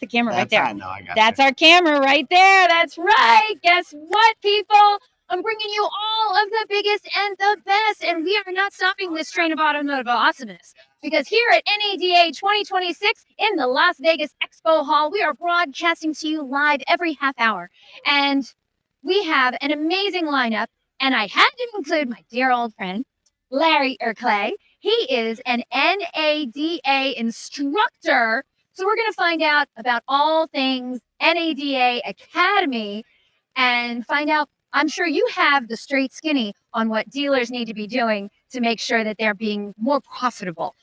the camera right there. I know, I got That's our camera right there. That's right. Guess what, people? I'm bringing you all of the biggest and the best, and we are not stopping this train of automotive awesomeness. Because here at NADA 2026 in the Las Vegas Expo Hall, we are broadcasting to you live every half hour. And we have an amazing lineup, and I had to include my dear old friend, Lary Hourcle. He is an NADA instructor. So we're going to find out about all things NADA Academy and find out, I'm sure you have the straight skinny on what dealers need to be doing to make sure that they're being more profitable.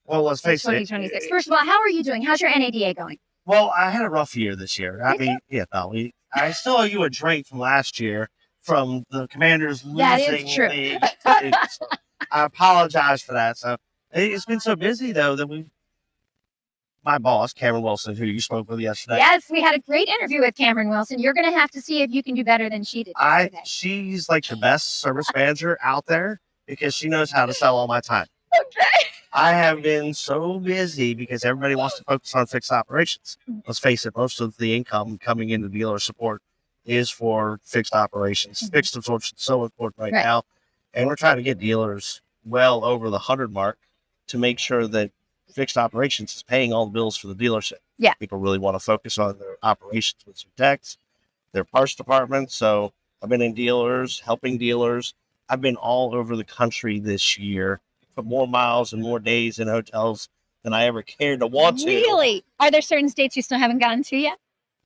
Well, let's face it. 2026. First of all, how are you doing? How's your NADA going? Well, I had a rough year this year. I still owe you a drink from last year from the Commanders losing. That is true. So I apologize for that. So it's been so busy though that my boss, Cameron Wilson, who you spoke with yesterday. Yes, we had a great interview with Cameron Wilson. You're going to have to see if you can do better than she did. She's like the best service manager out there because she knows how to sell all my time. Okay. I have been so busy because everybody wants to focus on fixed operations. Let's face it, most of the income coming into dealer support is for fixed operations. Fixed absorption is so important right now. And we're trying to get dealers well over the 100 mark to make sure that fixed operations is paying all the bills for the dealership. Yeah. People really want to focus on their operations with their techs, their parts department. So I've been in dealers, helping dealers. I've been all over the country this year, put more miles and more days in hotels than I ever cared to want to. Really? Are there certain states you still haven't gotten to yet?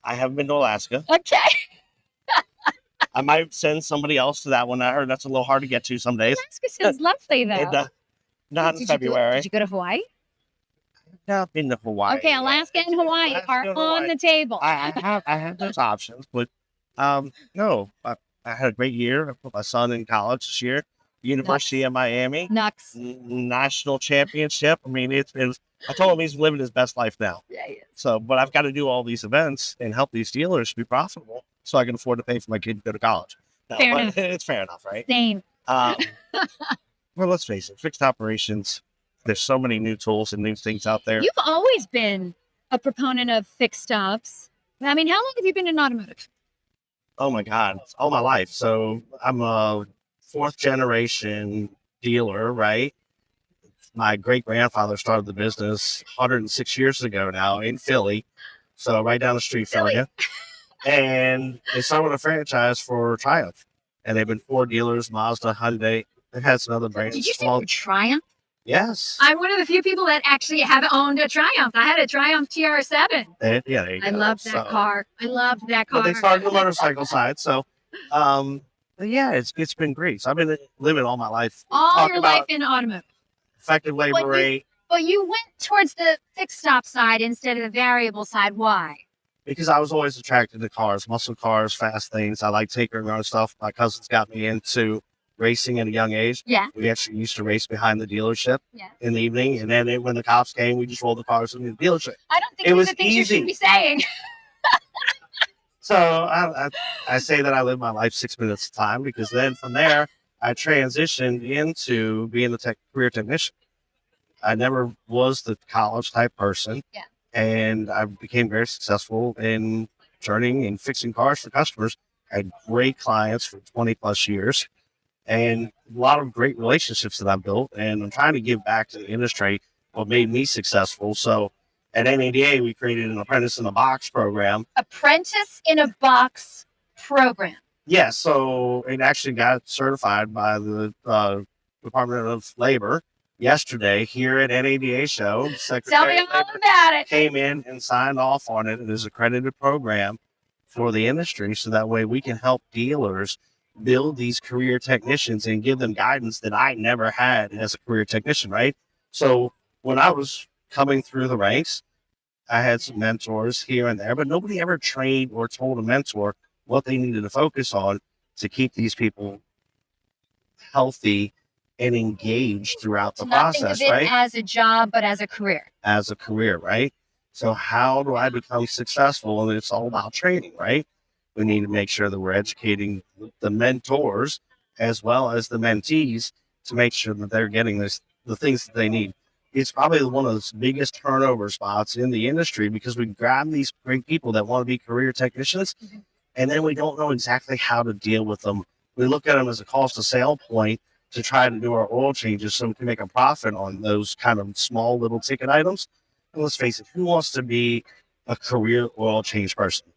I haven't been to Alaska. Okay. I might send somebody else to that one. I heard that's a little hard to get to some days. Alaska sounds lovely, though. Not in February. Did you go to Hawaii? I've been to Hawaii. Okay, Alaska and Hawaii are on the table. I have those options, but no. I had a great year. I put my son in college this year. University of Miami. Nux. National championship. I mean, it's been. I told him he's living his best life now. Yeah, he is. So, but I've got to do all these events and help these dealers be profitable, so I can afford to pay for my kid to go to college. No, fair enough. It's fair enough, right? Same. Well, let's face it. Fixed operations. There's so many new tools and new things out there. You've always been a proponent of fixed ops. I mean, how long have you been in automotive? Oh my God, all my life. So I'm a fourth generation dealer, right? My great grandfather started the business 106 years ago now in Philly. So right down the street from you. And they started a franchise for Triumph. And they've been Ford dealers, Mazda, Hyundai. They've had some other brands. Did you say for Triumph? Yes. I'm one of the few people that actually have owned a Triumph. I had a Triumph TR7. There you I loved that car. I loved that car. But they started the motorcycle side. So, but yeah, it's been great. So I've been living all my life. All your life in automotive. Effective labor rate. But you went towards the fixed stop side instead of the variable side. Why? Because I was always attracted to cars, muscle cars, fast things. I like tinkering around stuff. My cousins got me into racing at a young age. Yeah. We actually used to race behind the dealership in the evening. And then when the cops came, we just rolled the cars into the dealership. I don't think it was the things easy. You should be saying. So I say that I live my life 6 minutes at a time, because then from there, I transitioned into being the career technician. I never was the college type person. Yeah. And I became very successful in turning and fixing cars for customers. I had great clients for 20 plus years. And a lot of great relationships that I've built, and I'm trying to give back to the industry what made me successful. So at NADA, we created an Apprentice in a Box program. Apprentice in a Box program. Yeah, so it actually got certified by the Department of Labor yesterday here at NADA show. Tell me all about it. Came in and signed off on it. It is an accredited program for the industry, so that way we can help dealers build these career technicians and give them guidance that I never had as a career technician, right? So when I was coming through the ranks, I had some mentors here and there, but nobody ever trained or told a mentor what they needed to focus on to keep these people healthy and engaged throughout the process, right? As a job, but as a career. As a career, right? So how do I become successful? And it's all about training, right? We need to make sure that we're educating the mentors as well as the mentees to make sure that they're getting the things that they need. it's probably one of the biggest turnover spots in the industry because we grab these great people that want to be career technicians, and then we don't know exactly how to deal with them. We look at them as a cost of sale point to try to do our oil changes so we can make a profit on those kind of small little ticket items. And let's face it, who wants to be a career oil change person?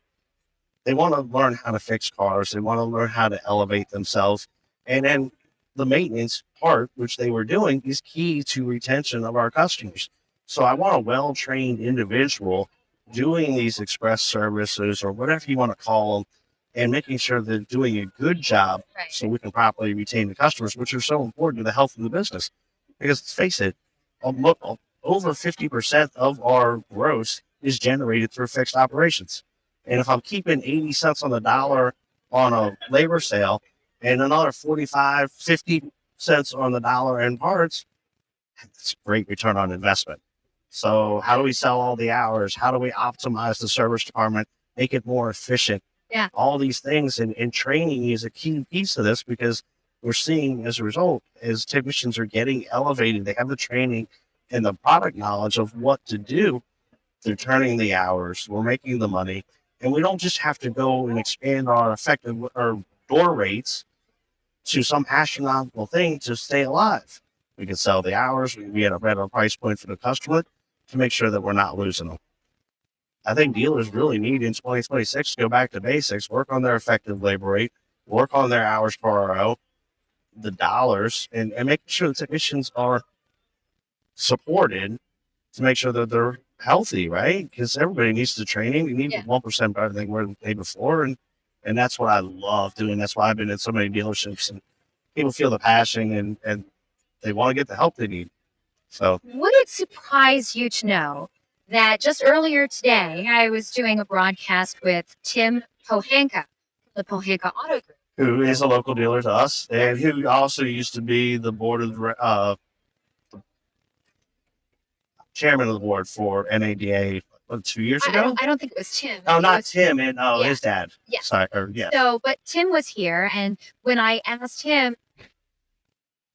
They want to learn how to fix cars. They want to learn how to elevate themselves. And then the maintenance part, which they were doing, is key to retention of our customers. So I want a well-trained individual doing these express services or whatever you want to call them and making sure they're doing a good job so we can properly retain the customers, which are so important to the health of the business. Because let's face it, over 50% of our gross is generated through fixed operations. And if I'm keeping 80 cents on the dollar on a labor sale and another 45, 50 cents on the dollar in parts, that's a great return on investment. So how do we sell all the hours? How do we optimize the service department, make it more efficient? Yeah. All these things, and training is a key piece of this because we're seeing as a result, as technicians are getting elevated, they have the training and the product knowledge of what to do. They're turning the hours, we're making the money, and we don't just have to go and expand our effective or door rates to some astronomical thing to stay alive. We can sell the hours, we can be at a better price point for the customer to make sure that we're not losing them. I think dealers really need in 2026 to go back to basics, work on their effective labor rate, work on their hours per RO, the dollars, and making sure the technicians are supported to make sure that they're healthy, right? Because everybody needs the training. You need 1% better than they were the day before. And that's what I love doing. That's why I've been in so many dealerships, and people feel the passion and they want to get the help they need. So would it surprise you to know that just earlier today, I was doing a broadcast with Tim Pohanka, the Pohanka Auto Group, who is a local dealer to us, and who also used to be the board of chairman of the board for NADA 2 years ago. I don't think it was Tim. Oh, not Tim, and his dad. Yes. Sorry, So, but Tim was here, and when I asked him,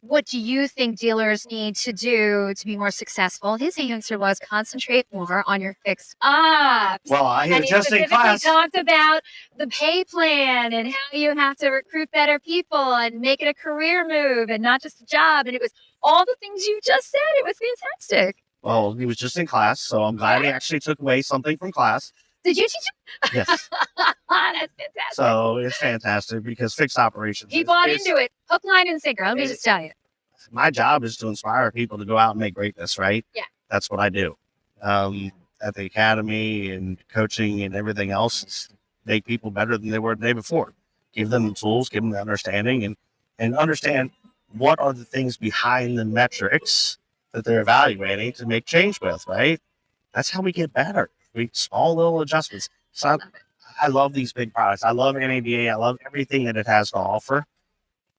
what do you think dealers need to do to be more successful? His answer was concentrate more on your fixed ops. Well, I hear just in class. He talked about the pay plan and how you have to recruit better people and make it a career move and not just a job. And it was all the things you just said. It was fantastic. Well, he was just in class, so I'm glad he actually took away something from class. Did you teach him? Yes. That's fantastic. So it's fantastic because fixed operations. He bought into it. Hook, line, and sinker. Let me just tell you. My job is to inspire people to go out and make greatness, right? Yeah. That's what I do. At the academy and coaching and everything else, is make people better than they were the day before. Give them the tools, give them the understanding, and understand what are the things behind the metrics that they're evaluating to make change with, right? That's how we get better. Small little adjustments. So I love these big products. I love NADA. I love everything that it has to offer.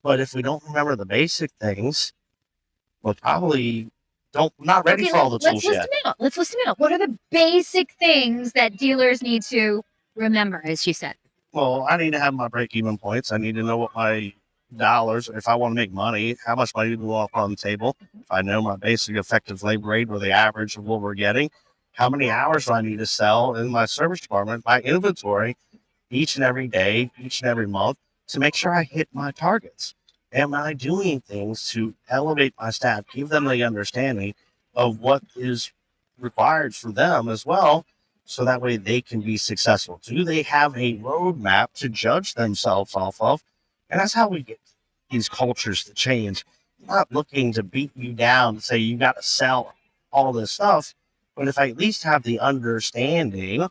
But if we don't remember the basic things, we're probably not ready for all the tools yet. Let's list them out. What are the basic things that dealers need to remember, as you said? Well, I need to have my break-even points. I need to know what my dollars, if I want to make money, how much money do I want on the table? If I know my basic effective labor rate or the average of what we're getting, how many hours do I need to sell in my service department, my inventory, each and every day, each and every month, to make sure I hit my targets? Am I doing things to elevate my staff, give them the understanding of what is required for them as well, so that way they can be successful? Do they have a roadmap to judge themselves off of? And that's how we get these cultures to change. I'm not looking to beat you down and say you got to sell all this stuff, but if I at least have the understanding,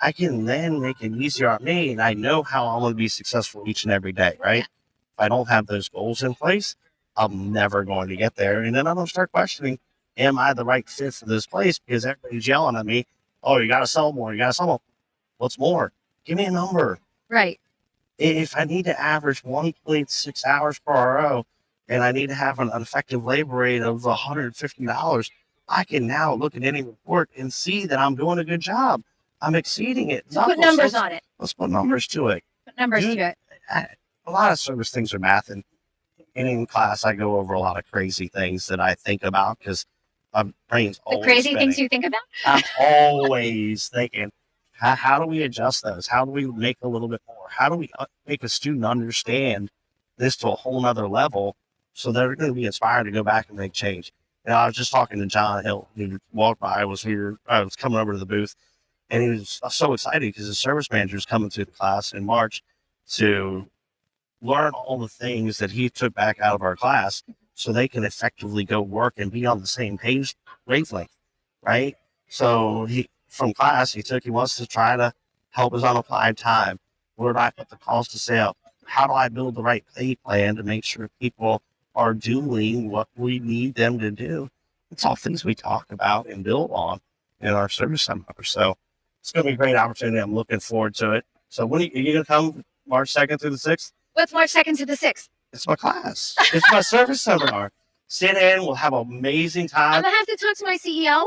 I can then make it easier on me, and I know how I'm going to be successful each and every day, right? If I don't have those goals in place, I'm never going to get there. And then I'm going to start questioning, am I the right fit for this place? Because everybody's yelling at me, oh, you got to sell more. You got to sell more. What's more? Give me a number. Right. If I need to average 1.6 hours per RO and I need to have an effective labor rate of $150, I can now look at any report and see that I'm doing a good job. I'm exceeding it. Put numbers on it. Let's put numbers to it. Put numbers to it. A lot of service things are math, and in class I go over a lot of crazy things that I think about because My brain's The always crazy spinning. things you think about? I'm always thinking, how do we adjust those? How do we make a little bit more? How do we make a student understand this to a whole nother level so they're going to be inspired to go back and make change? And I was just talking to John Hill, who walked by. I was coming over to the booth, and he was so excited because his service manager is coming to the class in March to learn all the things that he took back out of our class so they can effectively go work and be on the same page wavelength, right? So from class, he wants to try to help us on applied time. Where do I put the cost of sale? How do I build the right pay plan to make sure people are doing what we need them to do? It's all things we talk about and build on in our service seminar. So it's going to be a great opportunity. I'm looking forward to it. So when are you going to come March 2nd through the 6th? What's March 2nd to the 6th? It's my class. It's my service seminar. Sit in. We'll have an amazing I'm time. going to have to talk to my CEO.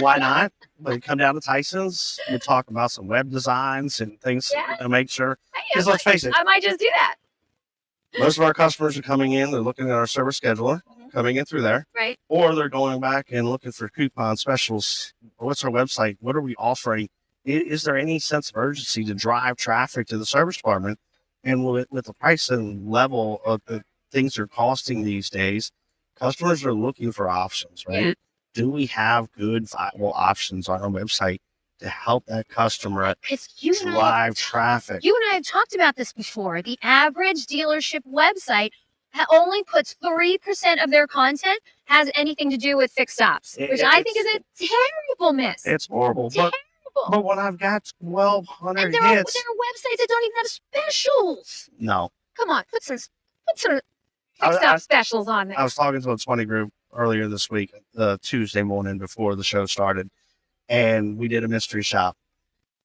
Why not? But come down to Tyson's. We'll talk about some web designs and things to make sure. Because let's face it, I might just do that. most of our customers are coming in. They're looking at our service scheduler, coming in through there. Right. Or they're going back and looking for coupon specials. What's our website? What are we offering? Is there any sense of urgency to drive traffic to the service department? And with the price and level of the things are costing these days, customers are looking for options, right? Yeah. Do we have good, viable options on our website to help that customer drive traffic? You and I have talked about this before. The average dealership website only puts 3% of their content has anything to do with fixed ops, which I think is a terrible miss. It's horrible. But when I've got 1,200 and there are websites that don't even have specials. No. Come on, put some fixed op specials on there. I was talking to a 20 group earlier this week, Tuesday morning before the show started, and we did a mystery shop.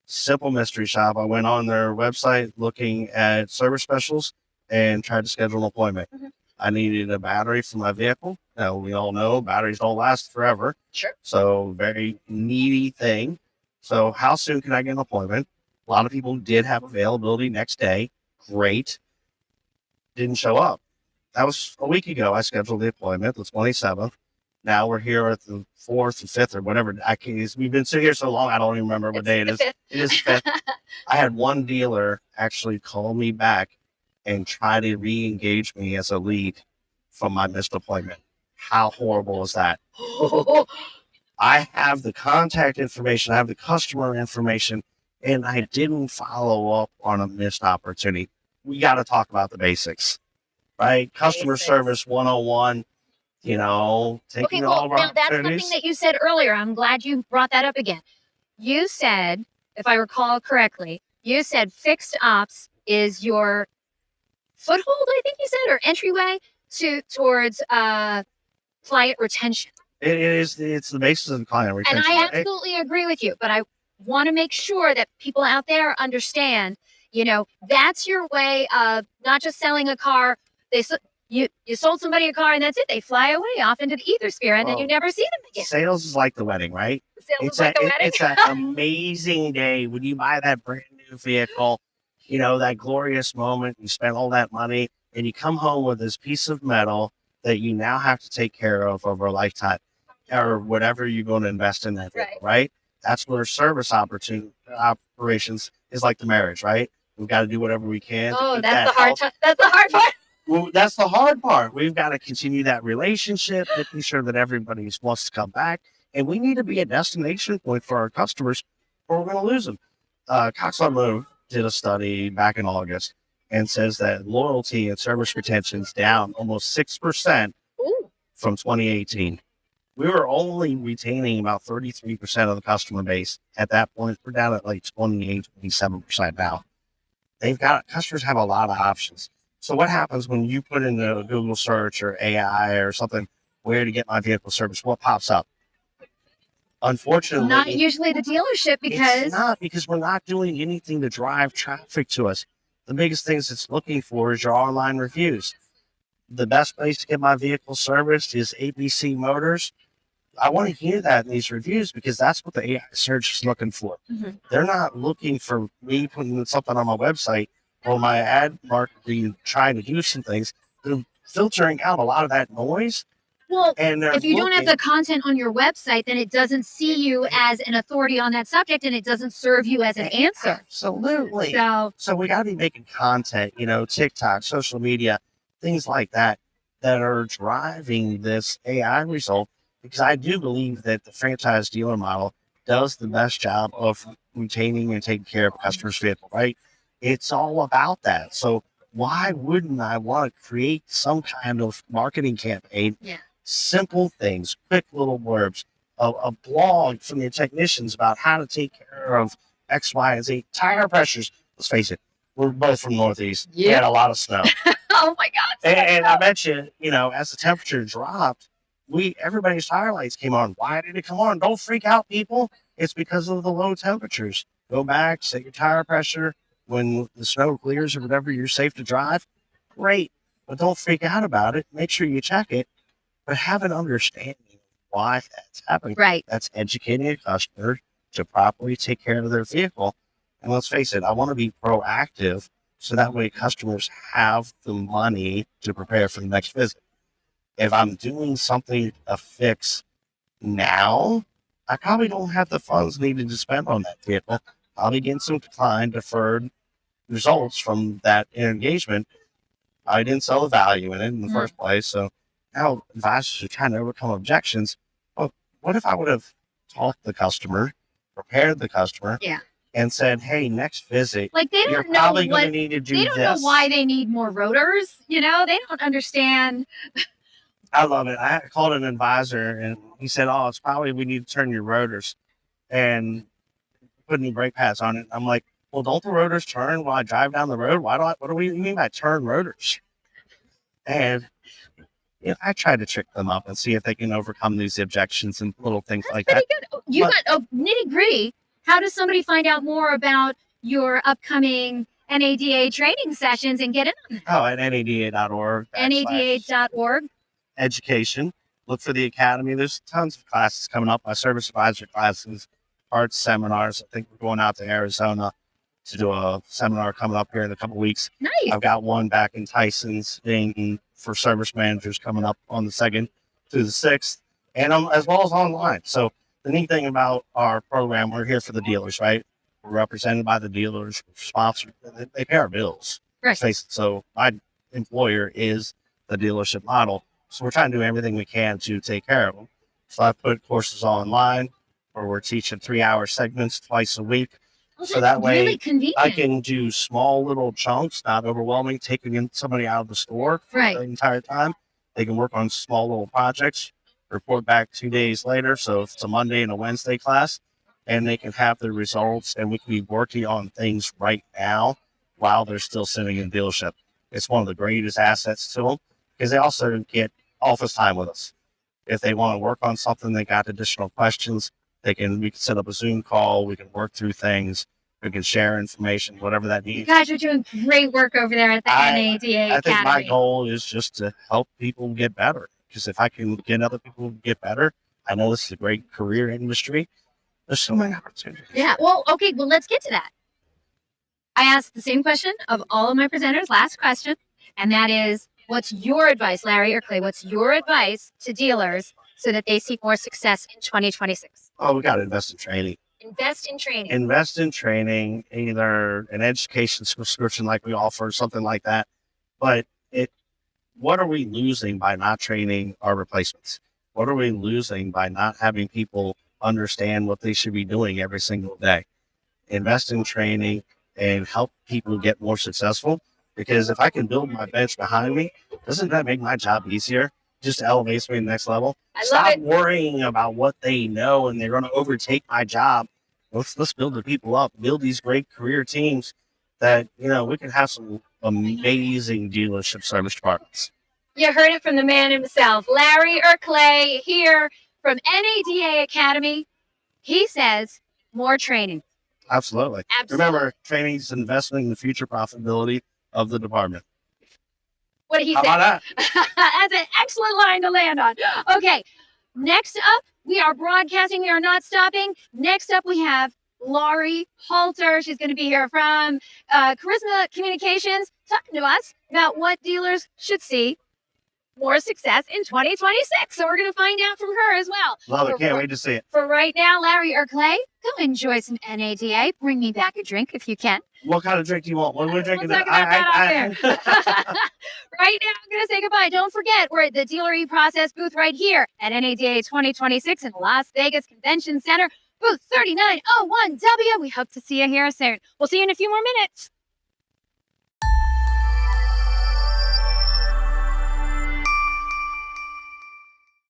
Simple mystery shop. I went on their website looking at service specials and tried to schedule an appointment. Mm-hmm. I needed a battery for my vehicle. Now, we all know batteries don't last forever. Sure. So very needy thing. So how soon can I get an appointment? A lot of people did have availability next day. Great. Didn't show up. That was a week ago. I scheduled the appointment, the 27th. Now we're here at the 4th and 5th or whatever. We've been sitting here so long, I don't even remember what day it is. 5th. It is 5th. I had one dealer actually call me back and try to re-engage me as a lead from my missed appointment. How horrible is that? I have the contact information, I have the customer information, and I didn't follow up on a missed opportunity. We got to talk about the basics, right? Customer service 101, taking all of our now that's something that you said earlier. I'm glad you brought that up again. You said, if I recall correctly, you said fixed ops is your foothold, I think you said, or entryway towards client retention. It's the basis of the client retention. And I absolutely agree with you, but I want to make sure that people out there understand, that's your way of not just selling a car. You sold somebody a car and that's it. They fly away off into the ether sphere and then you never see them again. Sales is like the wedding, right? It's an amazing day when you buy that brand new vehicle, that glorious moment. You spend all that money and you come home with this piece of metal that you now have to take care of over a lifetime or whatever you're going to invest in that vehicle, right? That's where service operations is like the marriage, right? We've got to do whatever we can. Oh, that's the hard part. Well, that's the hard part. We've got to continue that relationship, making sure that everybody wants to come back. And we need to be a destination point for our customers or we're going to lose them. Cox Automotive did a study back in August and says that loyalty and service retention is down almost 6% from 2018. We were only retaining about 33% of the customer base at that point. We're down at like 28, 27% now. Customers have a lot of options. So what happens when you put in a Google search or AI or something, where to get my vehicle service? What pops up? Unfortunately, not usually the dealership because we're not doing anything to drive traffic to us. The biggest things it's looking for is your online reviews. The best place to get my vehicle serviced is ABC Motors. I want to hear that in these reviews because that's what the AI search is looking for. Mm-hmm. They're not looking for me putting something on my website or my ad marketing trying to do some things. They're filtering out a lot of that noise Well, And they're if you don't have looking. the content on your website, then it doesn't see you as an authority on that subject, and it doesn't serve you as an answer. Absolutely. So So we got to be making content, TikTok, social media, things like that, that are driving this AI result. Because I do believe that the franchise dealer model does the best job of retaining and taking care of a customer's vehicle, right? It's all about that. So why wouldn't I want to create some kind of marketing campaign? Yeah. Simple things, quick little blurbs, a blog from the technicians about how to take care of X, Y, and Z. Tire pressures. Let's face it, we're both from Northeast. We had a lot of snow. Oh my God. And I bet you, as the temperature dropped, everybody's tire lights came on. Why did it come on? Don't freak out, people. It's because of the low temperatures. Go back, set your tire pressure. When the snow clears or whatever, you're safe to drive. Great. But don't freak out about it. Make sure you check it. But have an understanding of why that's happening. Right. That's educating a customer to properly take care of their vehicle. And let's face it, I want to be proactive so that way customers have the money to prepare for the next visit. If I'm doing something, a fix now, I probably don't have the funds needed to spend on that vehicle. I'll be getting some decline deferred results from that engagement. I didn't sell the value in it in the first place. So now advisors are trying to overcome objections. Well, what if I would have taught the customer, prepared the customer, Yeah. and said, hey, next visit, Like they you're don't know probably going to what need to do they don't this. know why they need more rotors. They don't understand. I love it. I called an advisor and he said, oh, it's probably we need to turn your rotors and put new brake pads on it. I'm like, well, don't the rotors turn while I drive down the road? What do we mean by turn rotors? And I try to trick them up and see if they can overcome these objections and little things like that. Pretty good. You got nitty gritty. How does somebody find out more about your upcoming NADA training sessions and get in on that? Oh, at NADA.org. NADA.org. Education. Look for the academy. There's tons of classes coming up. My service advisor classes, arts seminars. I think we're going out to Arizona to do a seminar coming up here in a couple weeks. Nice. I've got one back in Tyson's for service managers coming up on the 2nd through the 6th, and as well as online. So the neat thing about our program, we're here for the dealers, right? We're represented by the dealers, sponsored. They pay our bills. Right. So my employer is the dealership model. So we're trying to do everything we can to take care of them. So I've put courses online where we're teaching 3-hour segments twice a week. So that way really convenient. I can do small little chunks, not overwhelming, taking somebody out of the store for the entire time. They can work on small little projects, report back 2 days later. So if it's a Monday and a Wednesday class, and they can have their results, and we can be working on things right now while they're still sitting in dealership. It's one of the greatest assets to them because they also get office time with us. If they want to work on something, they got additional questions, we can set up a Zoom call, we can work through things, we can share information, whatever that needs. You guys are doing great work over there at the NADA Academy. I think my goal is just to help people get better. Because if I can get other people to get better, I know this is a great career industry. There's so many opportunities. Yeah. Well, okay. Well, let's get to that. I asked the same question of all of my presenters, last question, and that is, what's your advice, Larry or Clay? What's your advice to dealers so that they see more success in 2026? Oh, we got to invest in training. Invest in training. Invest in training, either an education subscription like we offer, something like that. But what are we losing by not training our replacements? What are we losing by not having people understand what they should be doing every single day? Invest in training and help people get more successful. Because if I can build my bench behind me, doesn't that make my job easier? Just elevates me to the next level. Stop worrying about what they know and they're going to overtake my job. Let's build the people up, build these great career teams that, we can have some amazing dealership service departments. You heard it from the man himself, Larry or Clay, here from NADA Academy. He says more training. Absolutely. Remember, training is investment in the future profitability of the department. What did he say? How about that? That's an excellent line to land on. Okay. Next up, we are broadcasting. We are not stopping. Next up, we have Lary Halter. She's going to be here from Charisma Communications, talking to us about what dealers should see more success in 2026. So we're going to find out from her as well. Love it. Can't wait to see it. For right now, Larry or Clay, go enjoy some NADA. Bring me back a drink if you can. What kind of drink do you want? What are we drinking? We'll talk about that off there. Right now, I'm going to say goodbye. Don't forget, we're at the Dealer eProcess booth right here at NADA 2026 in Las Vegas Convention Center, booth 3901W. We hope to see you here soon. We'll see you in a few more minutes.